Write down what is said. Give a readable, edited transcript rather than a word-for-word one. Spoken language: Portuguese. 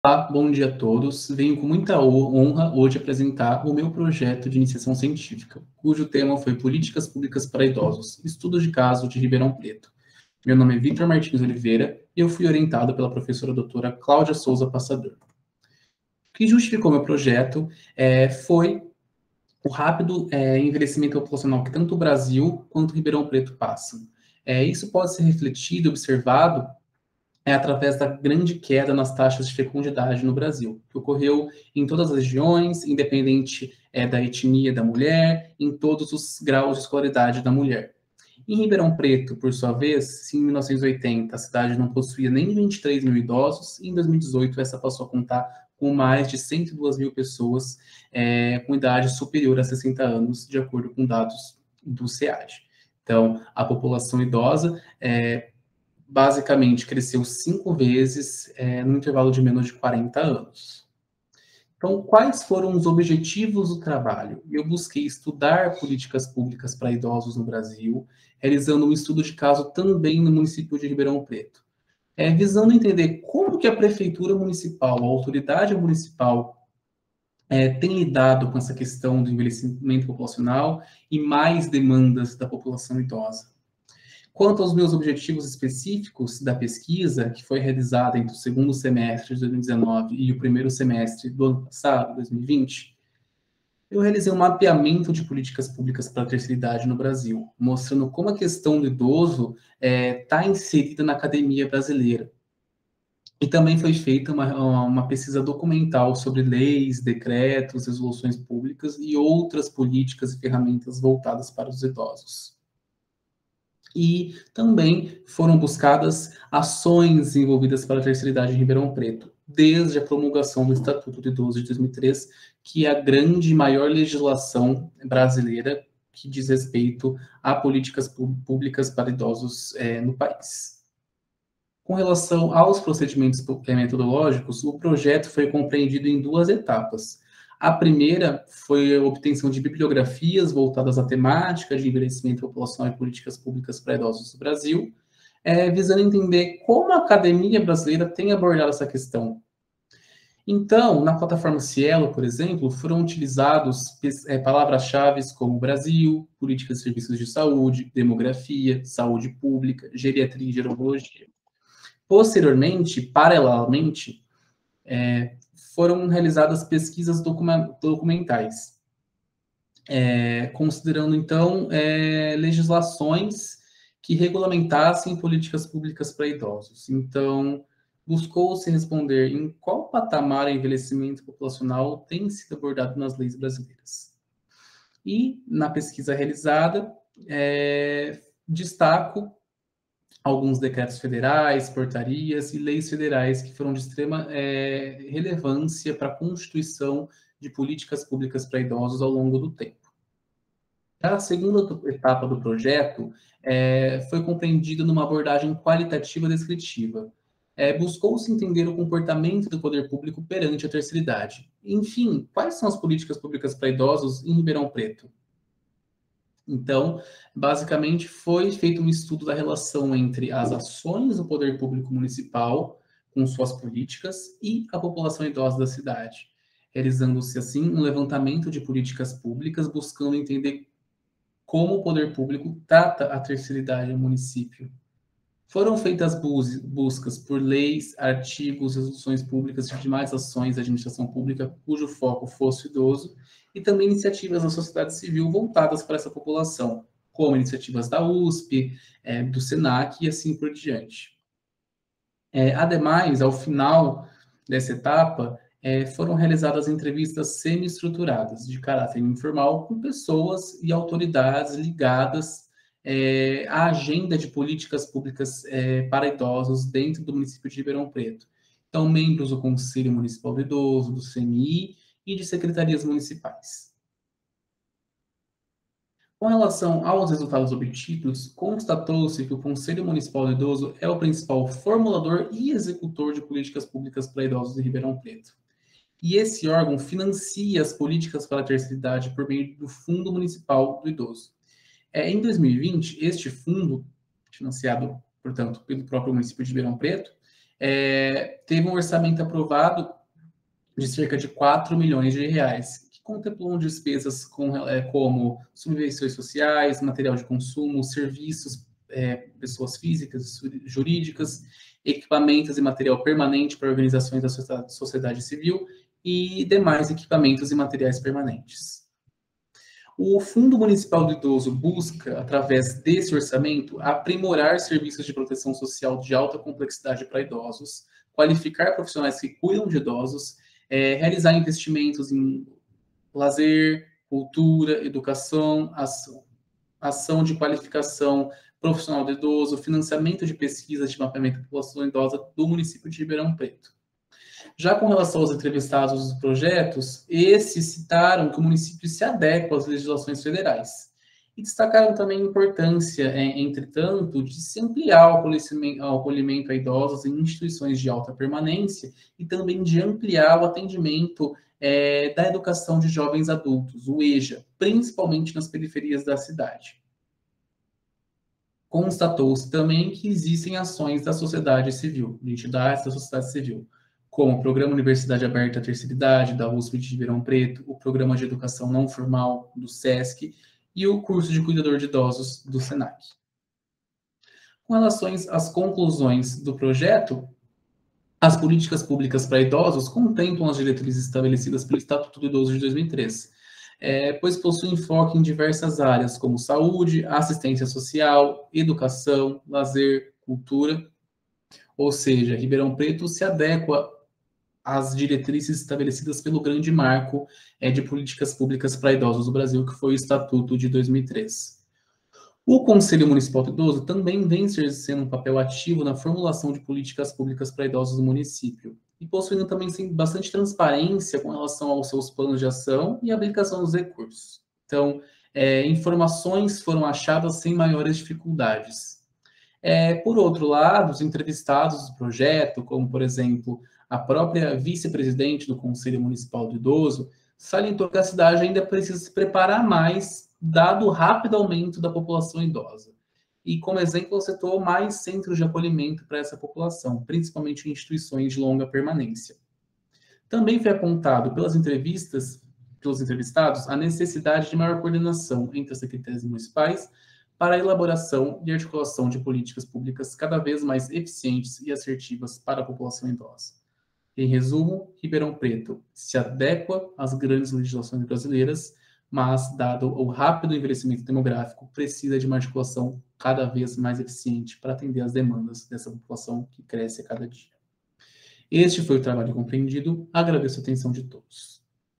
Olá, bom dia a todos. Venho com muita honra hoje apresentar o meu projeto de iniciação científica, cujo tema foi Políticas Públicas para Idosos, estudos de caso de Ribeirão Preto. Meu nome é Victor Martins Oliveira e eu fui orientado pela professora doutora Cláudia Souza Passador. O que justificou meu projeto foi o rápido envelhecimento populacional que tanto o Brasil quanto Ribeirão Preto passam. Isso pode ser refletido e observado através da grande queda nas taxas de fecundidade no Brasil, que ocorreu em todas as regiões, independente da etnia da mulher, em todos os graus de escolaridade da mulher. Em Ribeirão Preto, por sua vez, se em 1980 a cidade não possuía nem 23 mil idosos, em 2018 essa passou a contar com mais de 102 mil pessoas com idade superior a 60 anos, de acordo com dados do SEAD. Então, a população idosa basicamente cresceu 5 vezes no intervalo de menos de 40 anos. Então, quais foram os objetivos do trabalho? Eu busquei estudar políticas públicas para idosos no Brasil, realizando um estudo de caso também no município de Ribeirão Preto, visando entender como que a prefeitura municipal, a autoridade municipal, tem lidado com essa questão do envelhecimento populacional e mais demandas da população idosa. Quanto aos meus objetivos específicos da pesquisa, que foi realizada entre o segundo semestre de 2019 e o primeiro semestre do ano passado, 2020, eu realizei um mapeamento de políticas públicas para a terceira idade no Brasil, mostrando como a questão do idoso está inserida na academia brasileira. E também foi feita uma pesquisa documental sobre leis, decretos, resoluções públicas e outras políticas e ferramentas voltadas para os idosos. E também foram buscadas ações envolvidas para a terceira idade em Ribeirão Preto, desde a promulgação do Estatuto do Idoso de 2003, que é a grande e maior legislação brasileira que diz respeito a políticas públicas para idosos no país. Com relação aos procedimentos metodológicos, o projeto foi compreendido em 2 etapas. A primeira foi a obtenção de bibliografias voltadas à temática de envelhecimento populacional e políticas públicas para idosos do Brasil, visando entender como a academia brasileira tem abordado essa questão. Então, na plataforma Cielo, por exemplo, foram utilizados palavras-chave como Brasil, políticas e serviços de saúde, demografia, saúde pública, geriatria e gerontologia. Posteriormente, paralelamente, foram realizadas pesquisas documentais, considerando, então, legislações que regulamentassem políticas públicas para idosos. Então, buscou-se responder em qual patamar o envelhecimento populacional tem sido abordado nas leis brasileiras. E, na pesquisa realizada, destaco alguns decretos federais, portarias e leis federais que foram de extrema relevância para a constituição de políticas públicas para idosos ao longo do tempo. A segunda etapa do projeto foi compreendida numa abordagem qualitativa descritiva. Buscou-se entender o comportamento do poder público perante a terceira idade. Enfim, quais são as políticas públicas para idosos em Ribeirão Preto? Então, basicamente, foi feito um estudo da relação entre as ações do poder público municipal com suas políticas e a população idosa da cidade, realizando-se, assim, um levantamento de políticas públicas, buscando entender como o poder público trata a terceira idade no município. Foram feitas buscas por leis, artigos, resoluções públicas e demais ações da administração pública cujo foco fosse o idoso, e também iniciativas da sociedade civil voltadas para essa população, como iniciativas da USP, do SENAC e assim por diante. Ademais, ao final dessa etapa, foram realizadas entrevistas semi-estruturadas, de caráter informal, com pessoas e autoridades ligadas à agenda de políticas públicas para idosos dentro do município de Ribeirão Preto. Então, membros do Conselho Municipal do Idoso, do CMI e de secretarias municipais. Com relação aos resultados obtidos, constatou-se que o Conselho Municipal do Idoso é o principal formulador e executor de políticas públicas para idosos de Ribeirão Preto. E esse órgão financia as políticas para a terceira idade por meio do Fundo Municipal do Idoso. Em 2020, este fundo, financiado, portanto, pelo próprio município de Ribeirão Preto, teve um orçamento aprovado de cerca de 4 milhões de reais, que contemplou despesas como subvenções sociais, material de consumo, serviços, pessoas físicas, jurídicas, equipamentos e material permanente para organizações da sociedade civil e demais equipamentos e materiais permanentes. O Fundo Municipal do Idoso busca, através desse orçamento, aprimorar serviços de proteção social de alta complexidade para idosos, qualificar profissionais que cuidam de idosos, realizar investimentos em lazer, cultura, educação, ação de qualificação profissional do idoso, financiamento de pesquisas de mapeamento da população idosa do município de Ribeirão Preto. Já com relação aos entrevistados dos projetos, esses citaram que o município se adequa às legislações federais. E destacaram também a importância, entretanto, de se ampliar o acolhimento a idosos em instituições de alta permanência e também de ampliar o atendimento da educação de jovens adultos, o EJA, principalmente nas periferias da cidade. Constatou-se também que existem ações da sociedade civil, de entidades da sociedade civil, como o Programa Universidade Aberta à Terceira Idade, da USP de Ribeirão Preto, o Programa de Educação Não Formal, do SESC, e o curso de Cuidador de Idosos, do SENAC. Com relação às conclusões do projeto, as políticas públicas para idosos contemplam as diretrizes estabelecidas pelo Estatuto do Idoso de 2003, pois possui enfoque em diversas áreas, como saúde, assistência social, educação, lazer, cultura. Ou seja, Ribeirão Preto se adequa às diretrizes estabelecidas pelo grande marco de políticas públicas para idosos do Brasil, que foi o Estatuto de 2003. O Conselho Municipal do Idoso também vem exercendo um papel ativo na formulação de políticas públicas para idosos do município, e possuindo também bastante transparência com relação aos seus planos de ação e aplicação dos recursos. Então, informações foram achadas sem maiores dificuldades. Por outro lado, os entrevistados do projeto, como, por exemplo, a própria vice-presidente do Conselho Municipal do Idoso, salientou que a cidade ainda precisa se preparar mais, dado o rápido aumento da população idosa. E, como exemplo, citou mais centros de acolhimento para essa população, principalmente em instituições de longa permanência. Também foi apontado pelos entrevistados a necessidade de maior coordenação entre as secretarias municipais para a elaboração e articulação de políticas públicas cada vez mais eficientes e assertivas para a população idosa. Em resumo, Ribeirão Preto se adequa às grandes legislações brasileiras, mas, dado o rápido envelhecimento demográfico, precisa de uma articulação cada vez mais eficiente para atender às demandas dessa população que cresce a cada dia. Este foi o trabalho compreendido. Agradeço a atenção de todos.